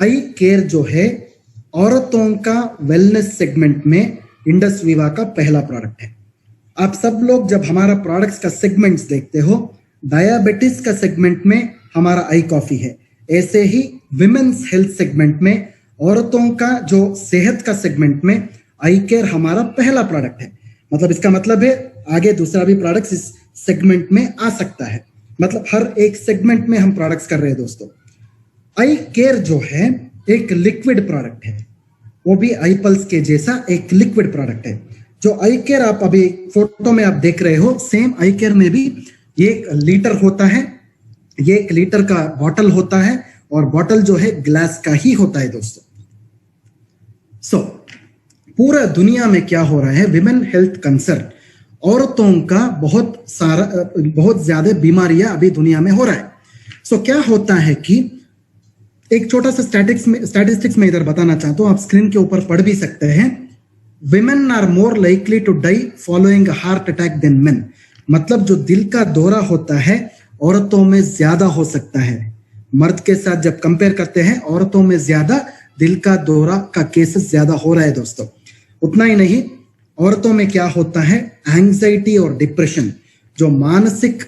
आई care जो है औरतों का वेलनेस सेगमेंट में इंडस विवा का पहला प्रोडक्ट है। आप सब लोग जब हमारा प्रोडक्ट्स का सेगमेंट्स देखते हो, डायबिटीज का सेगमेंट में हमारा आई कॉफी है, ऐसे ही विमेन्स हेल्थ सेगमेंट में, औरतों का जो सेहत का सेगमेंट में आई केयर हमारा पहला प्रोडक्ट है। मतलब इसका मतलब है आगे दूसरा भी प्रोडक्ट्स इस सेगमेंट में आ सकता है। मतलब हर एक सेगमेंट में हम प्रोडक्ट्स कर रहे हैं दोस्तों। आई केयर जो है एक लिक्विड प्रोडक्ट है, वो भी आई पल्स के जैसा एक लिक्विड प्रोडक्ट है। जो आई केयर आप अभी फोटो में आप देख रहे हो, सेम आई केयर में भी ये एक लीटर होता है, ये एक लीटर का बॉटल होता है और बॉटल जो है ग्लास का ही होता है दोस्तों। पूरा दुनिया में क्या हो रहा है, विमेन हेल्थ कंसर्न, औरतों का बहुत ज्यादा बीमारियां अभी दुनिया में हो रहा है। क्या होता है कि एक छोटा सा स्टैटिस्टिक्स में इधर बताना चाहता हूं, आप स्क्रीन के ऊपर पढ़ भी सकते हैं। Women are more likely to die following heart attack than men. मतलब जो दिल का दौरा होता है औरतों में ज्यादा हो सकता है। मर्द के साथ जब कंपेयर करते हैं, औरतों में ज्यादा दिल का दौरा का केसेस ज्यादा हो रहा है दोस्तों। उतना ही नहीं, औरतों में क्या होता है, एंजाइटी और डिप्रेशन, जो मानसिक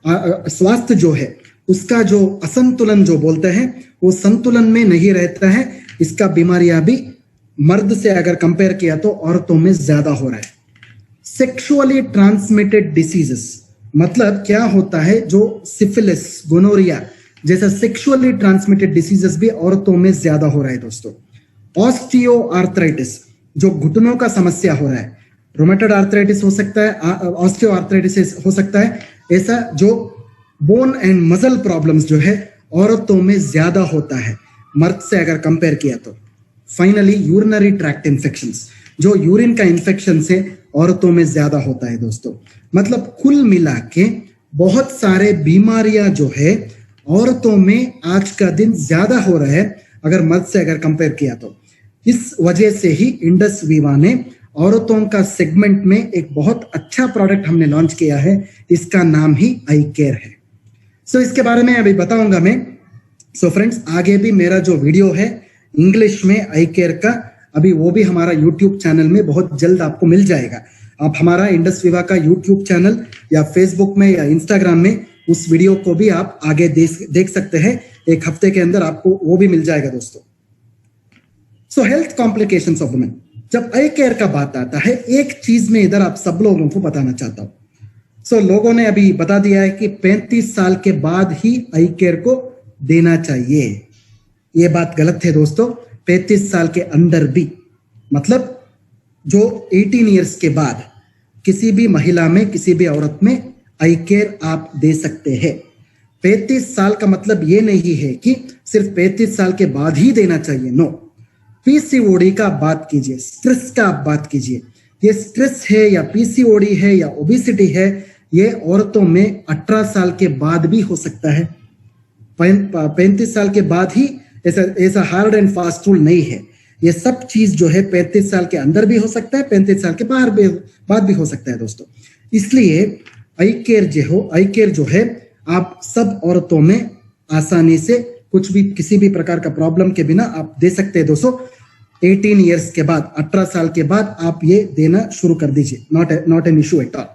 स्वास्थ्य जो है उसका जो असंतुलन जो बोलते हैं, वो संतुलन में नहीं रहता है। इसका बीमारियां भी मर्द से अगर कंपेयर किया तो औरतों में ज्यादा हो रहा है। सेक्सुअली ट्रांसमिटेड डिसीजेस, मतलब क्या होता है, जो सिफिलिस, गोनोरिया जैसा सेक्सुअली ट्रांसमिटेड डिसीजेस भी औरतों में ज्यादा हो रहा है दोस्तों। ऑस्टियो आर्थराइटिस, जो घुटनों का समस्या हो रहा है, रोमेटॉइड आर्थराइटिस हो सकता है, ऑस्टियो आर्थराइटिस हो सकता है। ऐसा जो बोन एंड मसल प्रॉब्लम्स जो है औरतों में ज्यादा होता है मर्द से अगर कंपेयर किया तो। फाइनली यूरिनरी ट्रैक्ट इन्फेक्शंस, जो यूरिन का इन्फेक्शन से औरतों में ज्यादा होता है दोस्तों। मतलब कुल मिला के बहुत सारे बीमारियां जो है औरतों में आज का दिन ज्यादा हो रहा है अगर मर्द से अगर कंपेयर किया तो। इस वजह से ही इंडस विवा ने औरतों का सेगमेंट में एक बहुत अच्छा प्रोडक्ट हमने लॉन्च किया है, इसका नाम ही आई केयर है। इसके बारे में अभी बताऊंगा मैं। फ्रेंड्स, आगे भी मेरा जो वीडियो है इंग्लिश में आई केयर का, अभी वो भी हमारा यूट्यूब चैनल में बहुत जल्द आपको मिल जाएगा। आप हमारा इंडस विवा का यूट्यूब चैनल या फेसबुक में या इंस्टाग्राम में उस वीडियो को भी आप आगे देख सकते हैं। एक हफ्ते के अंदर आपको वो भी मिल जाएगा दोस्तों। हेल्थ कॉम्प्लिकेशंस ऑफ वुमेन, जब आई केयर का बात आता है, एक चीज में इधर आप सब लोगों को बताना चाहता हूं। लोगों ने अभी बता दिया है कि 35 साल के बाद ही आई केयर को देना चाहिए। ये बात गलत है दोस्तों। 35 साल के अंदर भी, मतलब जो 18 ईयर्स के बाद किसी भी महिला में, किसी भी औरत में आई केयर आप दे सकते हैं। 35 साल का मतलब ये नहीं है कि सिर्फ 35 साल के बाद ही देना चाहिए, नो। पीसीओडी का बात कीजिए, स्ट्रेस का आप बात कीजिए। ये स्ट्रेस है या पीसीओडी है या ओबेसिटी है, ये औरतों में 18 साल के बाद भी हो सकता है। 35 साल के बाद ही ऐसा हार्ड एंड फास्ट रूल नहीं है। ये सब चीज जो है 35 साल के अंदर भी हो सकता है, 35 साल के बाद भी हो सकता है दोस्तों। इसलिए आई केयर जो है आप सब औरतों में आसानी से कुछ भी, किसी भी प्रकार का प्रॉब्लम के बिना आप दे सकते हैं दोस्तों। 18 ईयर्स के बाद, 18 साल के बाद आप ये देना शुरू कर दीजिए। Not an issue at all.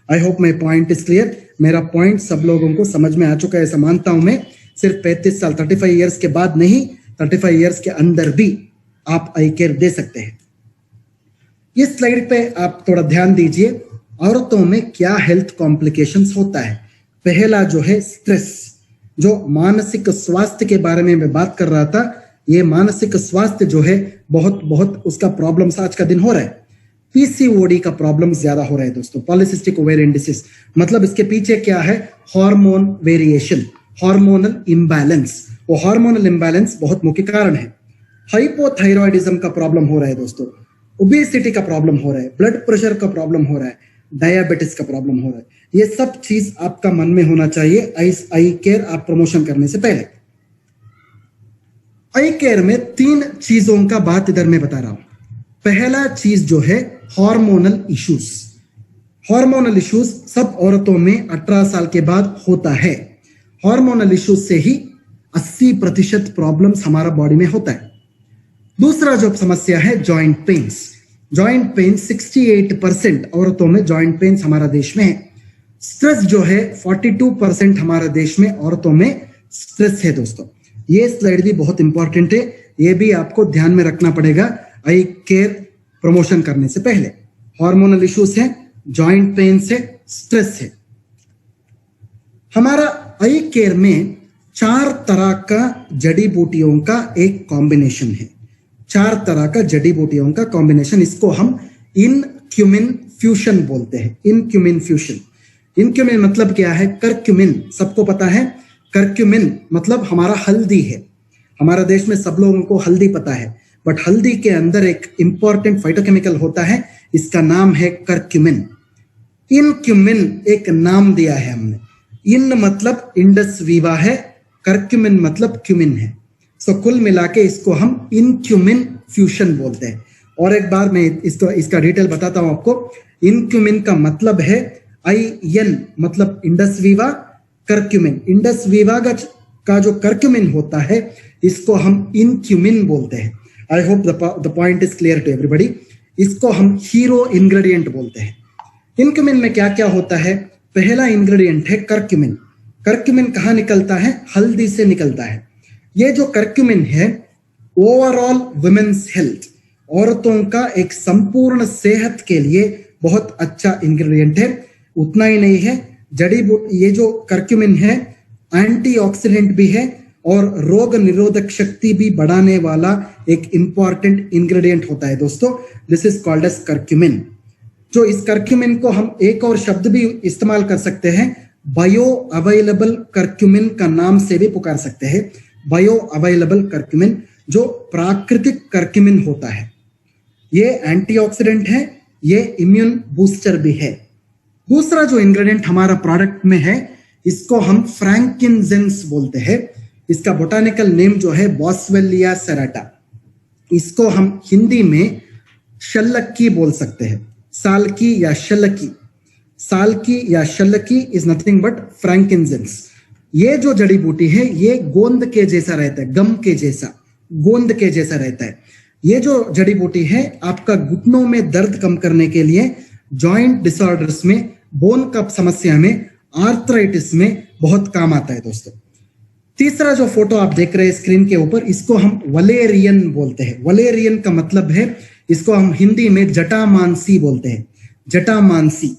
I hope my point is clear. मेरा पॉइंट सब लोगों को समझ में आ चुका है, ऐसा मानता हूं मैं। सिर्फ 35 साल, 35 ईयर्स के बाद नहीं, 35 ईयर्स के अंदर भी आप आई केयर दे सकते हैं। इस स्लाइड पे आप थोड़ा ध्यान दीजिए, औरतों में क्या हेल्थ कॉम्प्लिकेशंस होता है। पहला जो है स्ट्रेस, जो मानसिक स्वास्थ्य के बारे में मैं बात कर रहा था। ये मानसिक स्वास्थ्य जो है बहुत उसका प्रॉब्लम्स आज का दिन हो रहा है। पीसीओडी का प्रॉब्लम ज्यादा हो रहा है दोस्तों, पॉलिसिस्टिक ओवेरियन डिसीज। मतलब इसके पीछे क्या है, हार्मोन वेरिएशन, हार्मोनल इम्बैलेंस। वो हार्मोनल इम्बैलेंस बहुत मुख्य कारण है। हाइपोथायरॉयडिज्म का प्रॉब्लम हो रहा है दोस्तों, ओबेसिटी का प्रॉब्लम हो रहा है, ब्लड प्रेशर का प्रॉब्लम हो रहा है, डायबिटीज का प्रॉब्लम हो रहा है। ये सब चीज आपका मन में होना चाहिए आई केयर आप प्रमोशन करने से पहले। आई केयर में 3 चीजों का बात इधर मैं बता रहा हूं। पहला चीज जो है हार्मोनल इश्यूज। हार्मोनल इश्यूज सब औरतों में 18 साल के बाद होता है। हार्मोनल इश्यूज से ही 80% प्रॉब्लम्स हमारा बॉडी में होता है। दूसरा जो समस्या है जॉइंट पेन्स। जॉइंट पेन 68% औरतों में जॉइंट पेन्स हमारा देश में है। स्ट्रेस जो है 42% हमारा देश में औरतों में स्ट्रेस है दोस्तों। ये स्लाइड भी बहुत इंपॉर्टेंट है, ये भी आपको ध्यान में रखना पड़ेगा आई केयर प्रमोशन करने से पहले। हार्मोनल इश्यूज है, जॉइंट पेन्स है, स्ट्रेस है। हमारा आई केयर में 4 तरह का जड़ी बूटियों का एक कॉम्बिनेशन है। 4 तरह का जड़ी बूटियों का कॉम्बिनेशन, इसको हम इनक्यूमिन फ्यूशन बोलते हैं। इनक्यूमिन फ्यूशन। इनक्यूमिन मतलब क्या है? करक्यूमिन, सबको पता है। करक्यूमिन मतलब हमारा हल्दी है। हमारा देश में सब लोगों को हल्दी पता है, बट हल्दी के अंदर एक इंपॉर्टेंट फाइटोकेमिकल होता है, इसका नाम है करक्यूमिन। इनक्यूमिन एक नाम दिया है हमने। इन मतलब इंडस वीवा है, करक्यूमिन मतलब क्यूमिन है। सो कुल मिला के इसको हम इनक्यूमिन फ्यूशन बोलते हैं। और एक बार मैं इसका डिटेल बताता हूं आपको। इनक्यूमिन का मतलब है IN मतलब Indus Viva, curcumin. Indus Viva का जो करक्यूमिन होता है इसको हम इनक्यूमिन बोलते हैं। I hope the point is clear to everybody. इसको हम हीरो इंग्रेडिएंट बोलते हैं। इनक्यूमिन में क्या क्या होता है? पहला इंग्रेडिएंट है करक्यूमिन। करक्यूमिन कहाँ निकलता है? हल्दी से निकलता है। ये जो करक्यूमिन है ओवरऑल वुमेन्स हेल्थ, औरतों का एक संपूर्ण सेहत के लिए बहुत अच्छा इंग्रेडिएंट है। उतना ही नहीं है, जड़ी बूटी ये जो करक्यूमिन है एंटीऑक्सीडेंट भी है और रोग निरोधक शक्ति भी बढ़ाने वाला एक इंपॉर्टेंट इंग्रेडिएंट होता है दोस्तों। This is called as curcumin. जो इस करक्यूमिन को हम एक और शब्द भी इस्तेमाल कर सकते हैं, बायो अवेलेबल करक्यूमिन का नाम से भी पुकार सकते हैं। बायो अवेलेबल करक्यूमिन, जो प्राकृतिक करक्यूमिन होता है। ये एंटीऑक्सीडेंट है, ये इम्यून बूस्टर भी है। दूसरा जो इंग्रेडिएंट हमारा प्रोडक्ट में है इसको हम फ्रैंकिनजेंस बोलते हैं। इसका बोटानिकल नेम जो है बॉस्वेलिया सेराटा। इसको हम हिंदी में शल्लकी बोल सकते हैं, सालकी या शल्लकी। सालकी या शल्लकी इज नथिंग बट फ्रैंकिनजेंस। ये जो जड़ी बूटी है ये गोंद के जैसा रहता है, गम के जैसा, गोंद के जैसा रहता है। ये जो जड़ी बूटी है आपका घुटनों में दर्द कम करने के लिए, जॉइंट डिसऑर्डर्स में, बोन कप समस्या में, आर्थराइटिस में बहुत काम आता है दोस्तों। तीसरा जो फोटो आप देख रहे हैं स्क्रीन के ऊपर, इसको हम वलेरियन बोलते हैं। वलेरियन का मतलब है, इसको हम हिंदी में जटामानसी बोलते हैं। जटामानसी।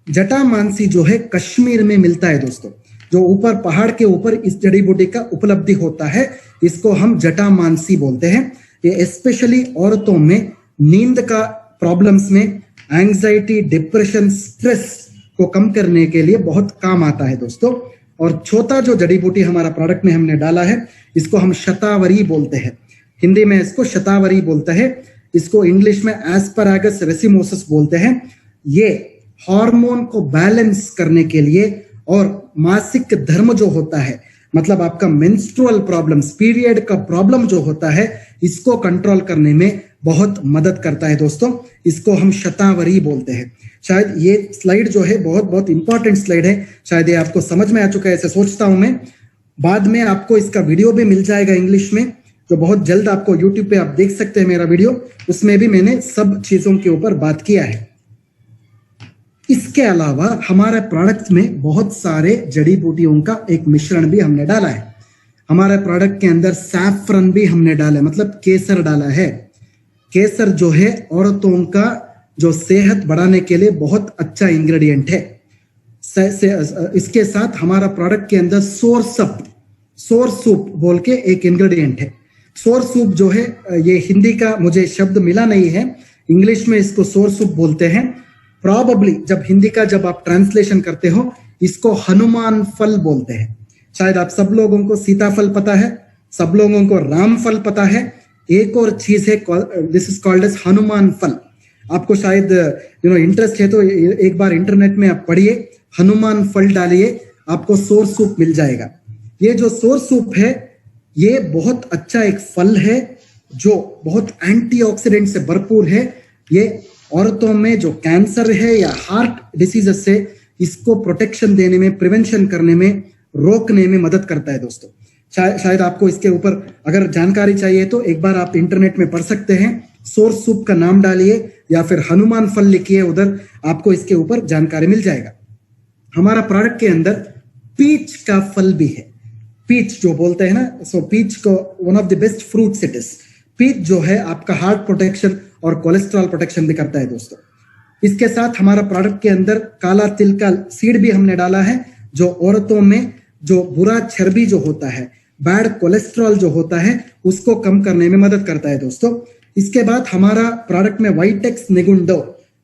जटामानसी जो है कश्मीर में मिलता है दोस्तों। जो ऊपर पहाड़ के ऊपर इस जड़ी बूटी का उपलब्धि होता है, इसको हम जटामानसी बोलते हैं। ये स्पेशली औरतों में नींद का प्रॉब्लम्स में, एंजाइटी, डिप्रेशन, स्ट्रेस को कम करने के लिए बहुत काम आता है दोस्तों। और चौथा जो जड़ी बूटी हमारा प्रोडक्ट में हमने डाला है इसको हम शतावरी बोलते हैं। हिंदी में इसको शतावरी बोलते हैं। इसको इंग्लिश में एस्परागस रेसिमोसस बोलते हैं। ये हार्मोन को बैलेंस करने के लिए और मासिक धर्म जो होता है, मतलब आपका मेंस्ट्रुअल प्रॉब्लम्स, पीरियड का प्रॉब्लम जो होता है, इसको कंट्रोल करने में बहुत मदद करता है दोस्तों। इसको हम शतावरी बोलते हैं। शायद ये स्लाइड जो है बहुत बहुत इंपॉर्टेंट स्लाइड है। शायद ये आपको समझ में आ चुका है ऐसे सोचता हूं मैं। बाद में आपको इसका वीडियो भी मिल जाएगा इंग्लिश में, जो बहुत जल्द आपको यूट्यूब पे आप देख सकते हैं मेरा वीडियो। उसमें भी मैंने सब चीजों के ऊपर बात किया है। इसके अलावा हमारे प्रोडक्ट में बहुत सारे जड़ी बूटियों का एक मिश्रण भी हमने डाला है। हमारे प्रोडक्ट के अंदर सैफरन भी हमने डाला है, मतलब केसर डाला है। केसर जो है औरतों का जो सेहत बढ़ाने के लिए बहुत अच्छा इंग्रेडिएंट है। इसके साथ हमारा प्रोडक्ट के अंदर सोर सूप बोल के एक इंग्रेडिएंट है। सोर सूप जो है, ये हिंदी का मुझे शब्द मिला नहीं है, इंग्लिश में इसको सोर सूप बोलते हैं। प्रॉबेबली जब आप ट्रांसलेशन करते हो इसको हनुमान फल बोलते हैं। शायद आप सब लोगों को सीताफल पता है, सब लोगों को राम फल पता है। एक और चीज है, this is called as Hanuman phal. आपको शायद इंटरेस्ट है तो एक बार इंटरनेट में आप पढ़िए, हनुमान फल डालिए, आपको सोर सूप मिल जाएगा। ये जो सोर सूप है ये बहुत अच्छा एक फल है जो बहुत एंटीऑक्सीडेंट से भरपूर है। ये औरतों में जो कैंसर है या हार्ट डिसीजेस से, इसको प्रोटेक्शन देने में, प्रिवेंशन करने में, रोकने में मदद करता है दोस्तों। शायद आपको इसके ऊपर अगर जानकारी चाहिए तो एक बार आप इंटरनेट में पढ़ सकते हैं। सोर्स सूप का नाम डालिए या फिर हनुमान फल लिखिए, उधर आपको इसके ऊपर जानकारी मिल जाएगा। हमारा प्रोडक्ट के अंदर पीच का फल भी है। पीच जो बोलते हैं ना, सो पीच को one of the best fruits it is. Peach जो है आपका हार्ट प्रोटेक्शन और कोलेस्ट्रॉल प्रोटेक्शन भी करता है दोस्तों। इसके साथ हमारा प्रोडक्ट के अंदर काला तिल का सीड भी हमने डाला है, जो औरतों में जो बुरा चर्बी जो होता है, बैड कोलेस्ट्रॉल जो होता है, उसको कम करने में मदद करता है दोस्तों। इसके बाद हमारा प्रोडक्ट में वाइटेक्स निगुंडो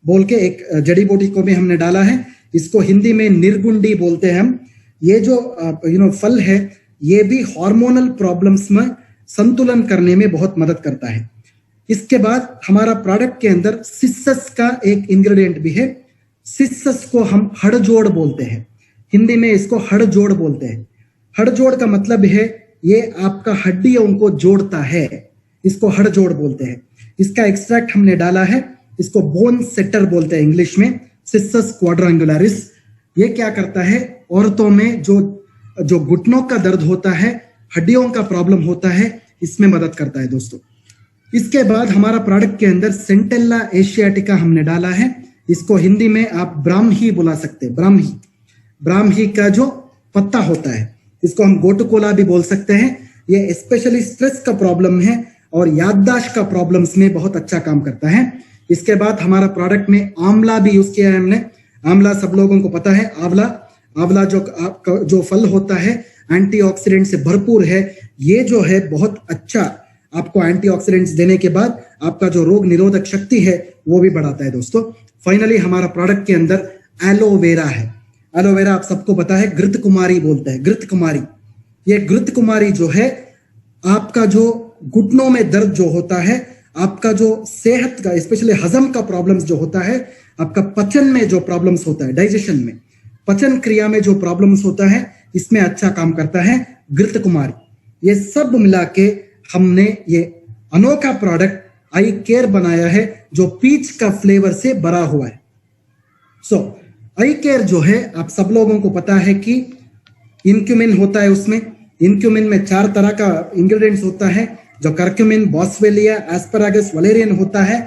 बोल के एक जड़ी बूटी को भी हमने डाला है। इसको हिंदी में निर्गुंडी बोलते हैं हम। ये जो फल है, ये भी हार्मोनल प्रॉब्लम्स में संतुलन करने में बहुत मदद करता है। इसके बाद हमारा प्रोडक्ट के अंदर सिसस का एक इंग्रेडिएंट भी है। सिसस को हम हड़जोड़ बोलते हैं, हिंदी में इसको हड़जोड़ बोलते हैं। हड़जोड़ का मतलब है ये आपका हड्डियों को जोड़ता है, इसको हड़जोड़ बोलते हैं। इसका एक्सट्रैक्ट हमने डाला है, इसको बोन सेटर बोलते हैं इंग्लिश में, सिसस क्वाड्रेंगुलरिस। ये क्या करता है, औरतों में जो घुटनों का दर्द होता है, हड्डियों का प्रॉब्लम होता है, इसमें मदद करता है दोस्तों। इसके बाद हमारा प्रोडक्ट के अंदर सेंटेला एशियाटिका हमने डाला है। इसको हिंदी में आप ब्राह्मी बुला सकते हैं। ब्राह्मी का जो पत्ता होता है, इसको हम गोटुकोला भी बोल सकते हैं। ये स्पेशली स्ट्रेस का प्रॉब्लम है और याददाश्त का प्रॉब्लम्स में बहुत अच्छा काम करता है। इसके बाद हमारा प्रोडक्ट में आंवला भी यूज किया है हमने। आंवला सब लोगों को पता है। आंवला जो फल होता है एंटीऑक्सीडेंट से भरपूर है। ये जो है बहुत अच्छा आपको एंटीऑक्सीडेंट्स देने के बाद आपका जो रोग निरोधक शक्ति है वो भी बढ़ाता है दोस्तों। फाइनली हमारा प्रोडक्ट के अंदर एलोवेरा है। एलोवेरा आप सबको पता है, घृत कुमारी बोलते हैं, घृत कुमारी। ये घृत कुमारी जो है आपका जो घुटनों में दर्द जो होता है, आपका जो सेहत का स्पेशली हजम का प्रॉब्लम्स जो होता है, आपका पचन में जो प्रॉब्लम्स होता है, डाइजेशन में, पचन क्रिया में जो प्रॉब्लम्स होता है, इसमें अच्छा काम करता है घृत कुमारी। ये सब मिला के हमने ये अनोखा प्रोडक्ट आई केयर बनाया है, जो पीच का फ्लेवर से भरा हुआ है। सो आई केयर जो है आप सब लोगों को पता है कि इनक्यूमिन होता है। उसमें इनक्यूमिन में 4 तरह का इंग्रेडिएंट्स होता है, जो करक्यूमिन, बॉस्वेलिया, एस्परागस, वलेरियन होता है।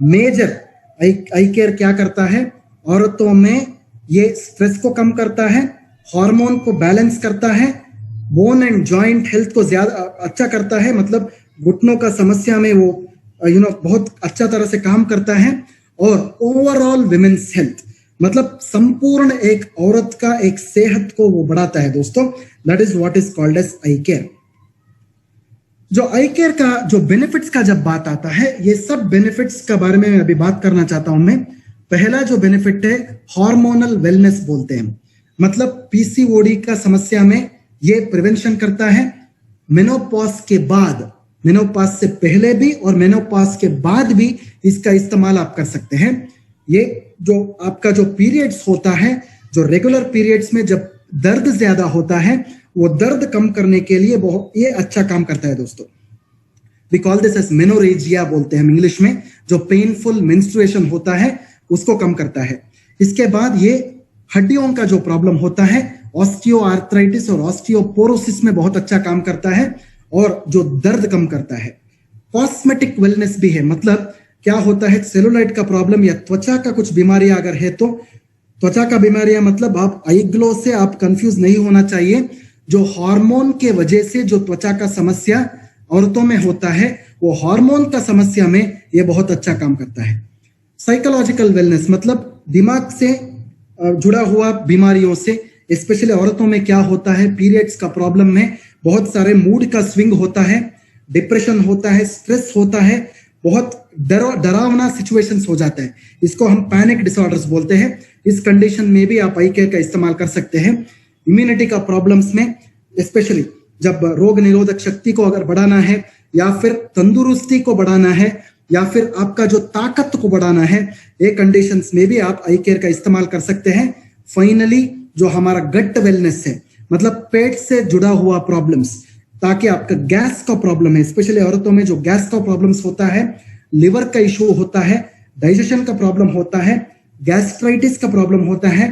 मेजर आई केयर क्या करता है, औरतों में ये स्ट्रेस को कम करता है, हार्मोन को बैलेंस करता है, बोन एंड जॉइंट हेल्थ को ज्यादा अच्छा करता है, मतलब घुटनों का समस्या में वो बहुत अच्छा तरह से काम करता है। और ओवरऑल विमेन्स हेल्थ, मतलब संपूर्ण एक औरत का एक सेहत को वो बढ़ाता है दोस्तों। That is what is called as eye care. जो आई केयर का जो बेनिफिट्स का जब बात आता है, ये सब बेनिफिट्स का बारे में अभी बात करना चाहता हूं मैं। पहला जो बेनिफिट है हार्मोनल वेलनेस बोलते हैं, मतलब पीसीओडी का समस्या में ये प्रिवेंशन करता है। मेनोपॉज के बाद, मेनोपॉज से पहले भी और मेनोपॉज के बाद भी इसका इस्तेमाल आप कर सकते हैं। ये जो आपका जो पीरियड्स होता है, जो रेगुलर पीरियड्स में जब दर्द ज्यादा होता है, वो दर्द कम करने के लिए बहुत ये अच्छा काम करता है दोस्तों। We call this as menorrhagia बोलते हैं इंग्लिश में, जो पेनफुल मेंस्ट्रुएशन होता है उसको कम करता है। इसके बाद ये हड्डियों का जो प्रॉब्लम होता है, ऑस्टियोआर्थराइटिस और ऑस्टियोपोरोसिस में बहुत अच्छा काम करता है और जो दर्द कम करता है। कॉस्मेटिक वेलनेस भी है, मतलब क्या होता है, सेलुलाइट का प्रॉब्लम या त्वचा का कुछ बीमारियां अगर है तो, त्वचा का बीमारियां मतलब आप आई ग्लो से आप कंफ्यूज नहीं होना चाहिए। जो हार्मोन के वजह से जो त्वचा का समस्या औरतों में होता है, वो हार्मोन का समस्या में ये बहुत अच्छा काम करता है। साइकोलॉजिकल वेलनेस मतलब दिमाग से जुड़ा हुआ बीमारियों से, स्पेशली औरतों में क्या होता है, पीरियड्स का प्रॉब्लम में बहुत सारे मूड का स्विंग होता है, डिप्रेशन होता है, स्ट्रेस होता है, बहुत डरावना सिचुएशंस हो जाता है। इसको हम पैनिक डिसऑर्डर्स बोलते हैं। इस कंडीशन में भी आप आई केयर का इस्तेमाल कर सकते हैं। इम्यूनिटी का प्रॉब्लम्स में, स्पेशली जब रोग निरोधक शक्ति को अगर बढ़ाना है या फिर तंदुरुस्ती को बढ़ाना है या फिर आपका जो ताकत को बढ़ाना है, ये कंडीशंस में भी आप आई केयर का इस्तेमाल कर सकते हैं। फाइनली जो हमारा गट वेलनेस है, मतलब पेट से जुड़ा हुआ प्रॉब्लम्स, ताकि आपका गैस का प्रॉब्लम है, स्पेशली औरतों में जो गैस का प्रॉब्लम्स होता है, लिवर का इशू होता है, डाइजेशन का प्रॉब्लम होता है, गैस्ट्राइटिस का प्रॉब्लम होता है,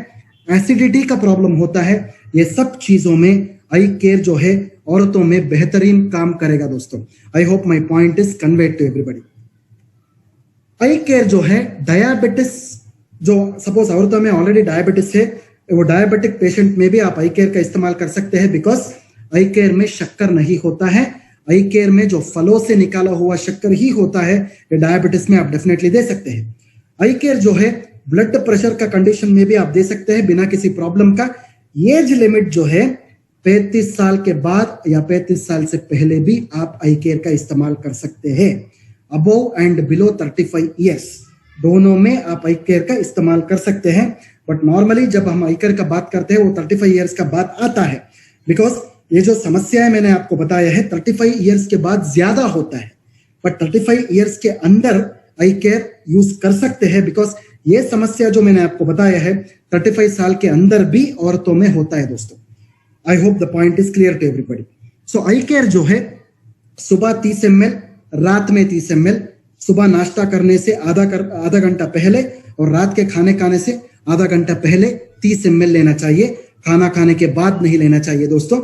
एसिडिटी का प्रॉब्लम होता है, ये सब चीजों में आई केयर जो है औरतों में बेहतरीन काम करेगा दोस्तों। I hope my point is conveyed to everybody. Eye care जो है डायबिटिस, जो सपोज औरतों में ऑलरेडी डायबिटिस है, वो डायबिटिक पेशेंट में भी आप आई केयर का इस्तेमाल कर सकते हैं, बिकॉज आई केयर में शक्कर नहीं होता है। आई केयर में जो फलों से निकाला हुआ शक्कर ही होता है, ये डायबिटिस में आप डेफिनेटली दे सकते हैं। आई केयर जो है ब्लड प्रेशर का कंडीशन में भी आप दे सकते हैं बिना किसी प्रॉब्लम का। एज लिमिट जो है 35 साल के बाद या 35 साल से पहले भी आप आई केयर का इस्तेमाल कर सकते हैं। अबोव एंड बिलो 35 ईयर्स दोनों में आप आई केयर का इस्तेमाल कर सकते हैं। बट नॉर्मली जब हम आई केयर का बात करते हैं वो 35 ईयर्स का बात आता है, बिकॉज ये जो समस्या है मैंने आपको बताया है 35 ईयर्स के बाद ज्यादा होता है, बट 35 ईयर्स के अंदर आई केयर यूज कर सकते हैं, बिकॉज ये समस्या जो मैंने आपको बताया है 35 साल के अंदर भी औरतों में होता है दोस्तों। I hope the point is clear to everybody. So eye care जो है सुबह 30 ml, रात में 30 ml, सुबह नाश्ता करने से आधा घंटा पहले और रात के खाने से आधा घंटा पहले 30 ml लेना चाहिए। खाना खाने के बाद नहीं लेना चाहिए दोस्तों।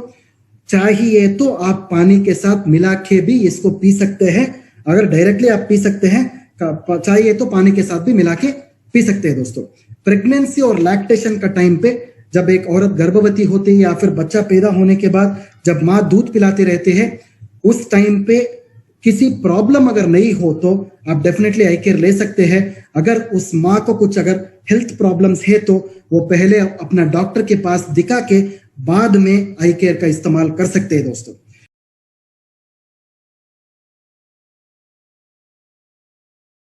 चाहिए तो आप पानी के साथ मिला के भी इसको पी सकते हैं। अगर डायरेक्टली आप पी सकते हैं, चाहिए तो पानी के साथ भी मिला के पी सकते हैं दोस्तों। प्रेगनेंसी और लैक्टेशन का टाइम पे जब एक औरत गर्भवती होती है या फिर बच्चा पैदा होने के बाद जब माँ दूध पिलाते रहते हैं, उस टाइम पे किसी प्रॉब्लम अगर नहीं हो तो आप डेफिनेटली आई केयर ले सकते हैं। अगर उस माँ को कुछ अगर हेल्थ प्रॉब्लम्स है तो वो पहले अपना डॉक्टर के पास दिखा के बाद में आई केयर का इस्तेमाल कर सकते हैं दोस्तों।